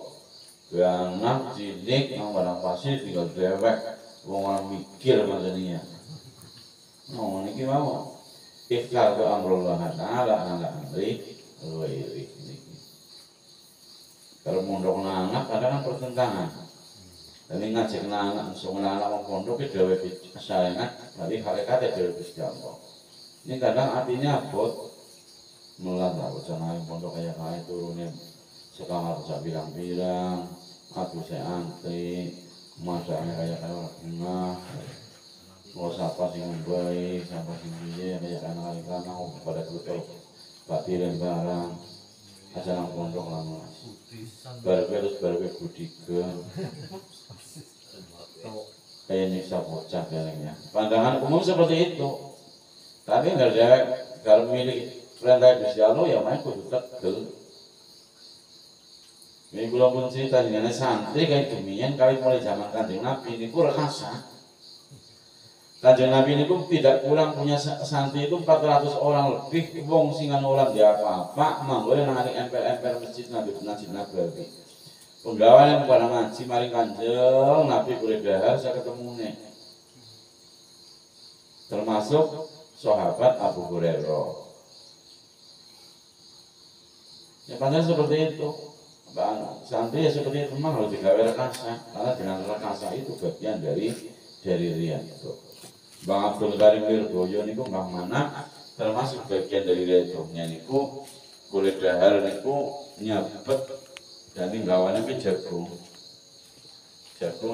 anak cilik nang barang pasir tinggal dewek wong ora mikir macamnya. Ngomong iki mau ikhlas ke amrullah ta'ala ala amri ghairi niki. Kalau mondok anak kadang kan pertentangan. Tapi ngajak anak semua anak wong pondok iki dhewe saengat, berarti hakikate dhewe Gusti Allah. Ini kadang artinya abot melan lah bocah pondok kayak turunnya sekamar bisa bilang-bilang, aku saya antri, masaknya kayak orang bunga. Mau siapa sih yang baik, siapa sih yang kayak anak-anak pada tutup batiran barang, asal pondok lama. Baru budikan, kayak nyiksa bocah kayaknya. Pandangan umum seperti itu. Tapi nggak ada kalau milik perintah Gusti Allah ya main kudu tegel. Ini kula pun cerita dengan santri kayak demikian kali mulai zaman Kanjeng Nabi ini kurang khasa. Kanjeng Nabi ini pun tidak kurang punya santri itu 400 orang lebih. Wong singan orang dia apa-apa, manggolnya nangani emper-emper masjid Nabi Nabawi. Penggawa yang pada ngaji mari Kanjeng Nabi boleh dahar saya ketemu nih. Termasuk sahabat Abu Hurairah. Ya padahal seperti itu. Santri ya seperti itu memang harus digawe rekasa, karena dengan rekasa itu bagian dari riya itu. Bang Abdul Karim Lirboyo niku mbah mana termasuk bagian dari redongnya niku kulit dahar niku nyabet dan tinggawannya ke jagung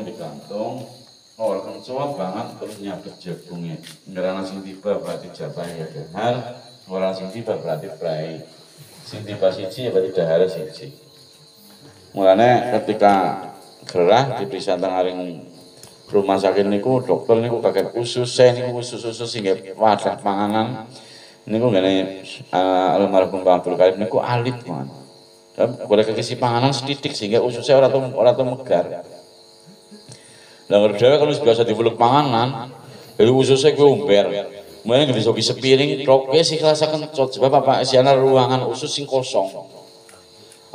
di kantong orang kencot banget terus nyabet jagungnya ngerana sing tiba berarti jabai ya dahar orang sing tiba berarti fry sing tiba siji ya berarti dahar siji mulanya ketika gerah diperiksa tengah rumah sakit niku dokter niku kaget usus saya niku usus sehingga wadah panganan niku ngene almarhum Bang Abdul Karim niku alit man. Boleh kekisi panganan sedidik sehingga ususnya ora tau megar. Lah dhewe kalau biasa dipeluk panganan, jadi ususnya ku umber. Mulane ngendi soki sepiring troke sing rasa kencot sebab apa isiana ruangan usus sing kosong.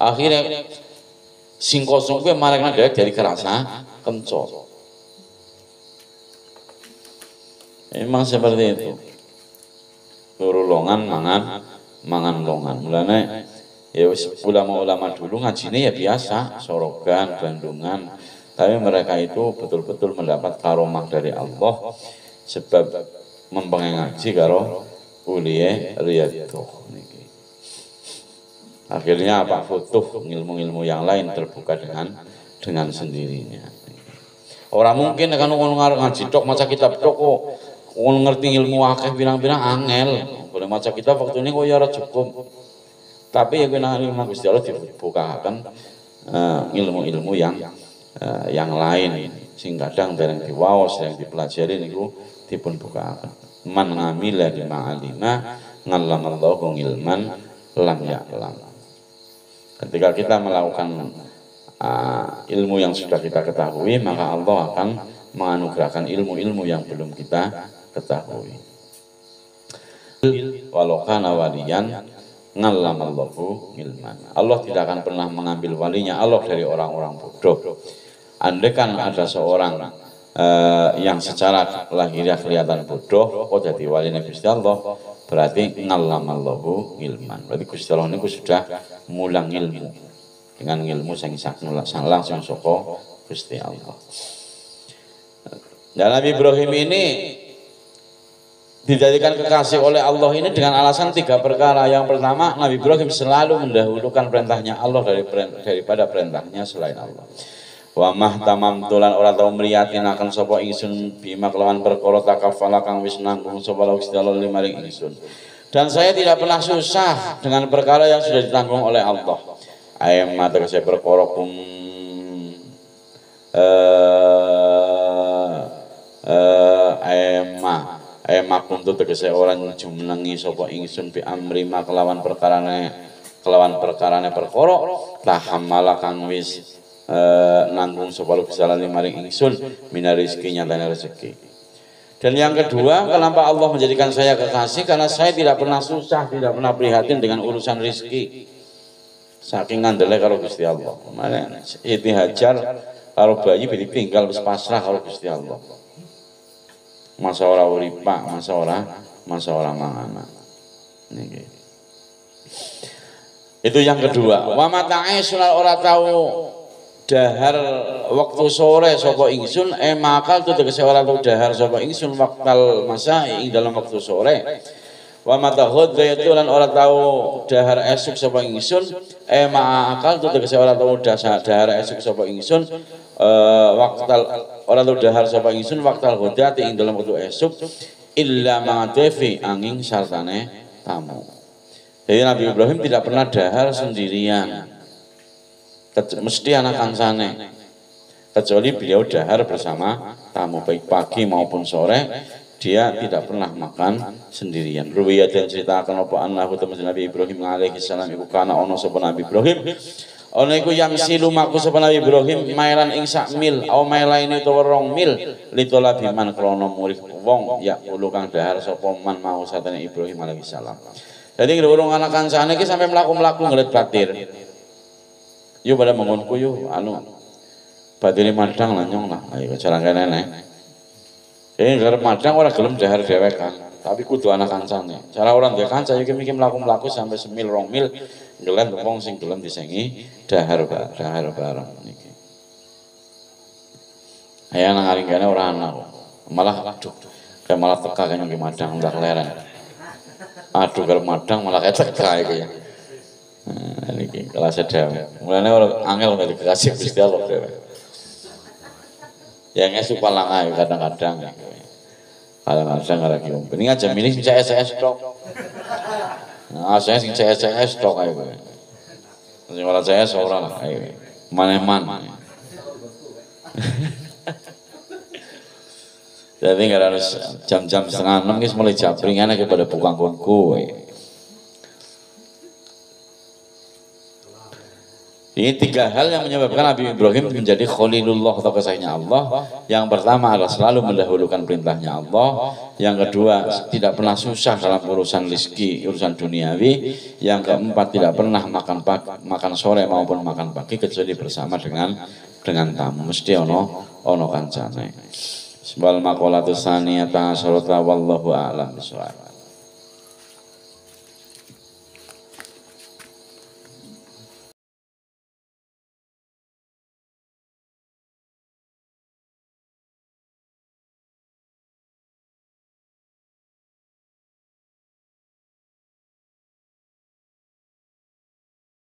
Akhirnya sing kosong kuwi marekna dhewek dari kerasa kencot. Memang seperti itu. Turulongan mangan longan. Mulane ya ulama-ulama dulu ngajinya ya biasa, sorogan, bandungan. Tapi mereka itu betul-betul mendapat karomah dari Allah sebab mempengen ngaji karo kuliah riyadhah niki. Akhirnya apa foto ilmu-ilmu yang lain terbuka dengan sendirinya. Orang mungkin akan ngaji tok maca kitab tok kok ngerti ilmu akeh bilang-bilang angel. Boleh maca kitab waktu ini kok ya ora cukup. Tapi ya kena ilmu Gusti Allah dibukakan ilmu-ilmu yang lain sing kadang dereng diwaos yang dipelajari niku dipun bukakan. Man ngamila lima alima ngallamallahu ilman lam ya'lam. Ketika kita melakukan ilmu yang sudah kita ketahui, maka Allah akan menganugerahkan ilmu-ilmu yang belum kita ketahui. Walau kana waliyan ngallamallahu ilman. Allah tidak akan pernah mengambil walinya Allah dari orang-orang bodoh. Andai kan ada seorang yang secara lahiriah kelihatan bodoh, kok jadi walinya Gusti Allah, berarti ngallamallahu ilman. Berarti Gusti Allah ini sudah mulang ilmu dengan ilmu sing langsung saka Gusti Allah. Dan Nabi Ibrahim ini dijadikan kekasih oleh Allah ini dengan alasan 3 perkara. Yang pertama, Nabi Ibrahim selalu mendahulukan perintahnya Allah daripada perintahnya selain Allah. Wa mahtamam tulan ora tau mriyatinaken sapa ingsun bima kelawan perkara takafala kang wis nanggung sapa Gusti Allah limaring ingsun. Dan saya tidak pernah susah dengan perkara yang sudah ditanggung oleh Allah. Ayam tegese perkara ayam kuntu tegese orang jumenengi sapa ingsun bi amri ma kelawan perkarane perkara tahammala kang wis nanggung sapa Gusti Allah maring ingsun minar rezeki nyatane rezeki. Dan yang kedua, kenapa Allah menjadikan saya kekasih? Karena saya tidak pernah susah, tidak pernah prihatin dengan urusan rezeki. Saking ngandele karo Gusti Allah. Mane Siti Hajar karo bayi ditinggal wis pasrah karo Gusti Allah. Masa ora urip, masa ora mangan. Niki. Itu yang kedua. Wa mata'e sunal ora tahu dahar waktu sore sapa ingsun makal tu tegese ora tau dahar sapa ingsun waktal masa ing dalam waktu sore wa matahud itu lan ora tau dahar esuk sapa ingsun makal tu tegese ora tau dahar esuk sapa ingsun waktal ora tau dahar sapa ingsun waktal hodati ing dalam waktu esuk illa ma'atefi angin sartane tamu. Jadi Nabi Ibrahim tidak pernah dahar sendirian. Mesti anak kancane, kecuali beliau dahar bersama tamu baik pagi maupun sore, dia tidak pernah makan sendirian. Ruwiyat dan ceritakan apa annahu teman Nabi Ibrahim alaihi salam iku kana ono sapa Nabi Ibrahim ono iku yang silu maku sapa Nabi Ibrahim mailan ing sak mil au mailaine utawa 2 mil litolabi man krana murid wong ya ulu kang dahar sapa man mau satene Ibrahim alaihi salam. Jadi urung anak kancane iki sampai mlaku-mlaku ngelit batir. Yo pada mengonku yo badine madang lah nyong lah ayo cara kene nek garep madang ora gelem dahar dhewekan tapi kudu anak kancane cara orang dia kanca yo mikir mlaku-mlaku sampai 1 mil 2 mil ngelen wong sing gelem disengi dahar bareng niki ayo nang aring kene ora ana malah aduh kayak malah teka kan nyong madang ndak leren aduh garep madang malah kayak teka iki ya. Nah, ini kelasnya dewe. Mulanya orang angel nggak dikasih Gusti Allah dewe. Yang esuk palang ayo kadang-kadang. Kadang-kadang nggak lagi umpen. Ini aja milih CS tok. Nah, saya sing CS tok ayo. Nanti malah CS orang lah ayo. Maneman. Jadi nggak harus jam-jam 5:30 guys mulai japringan aja pada pukang-pukangku. Ini 3 hal yang menyebabkan Nabi Ibrahim menjadi Khalilullah atau kasihnya Allah. Yang pertama adalah selalu mendahulukan perintahnya Allah. Yang kedua tidak pernah susah dalam urusan rezeki, urusan duniawi. Yang keempat tidak pernah makan sore maupun makan pagi kecuali bersama dengan tamu. Mesti ono kancane. Sebal maqalatus saniyata asyarata wallahu a'lam bishawab.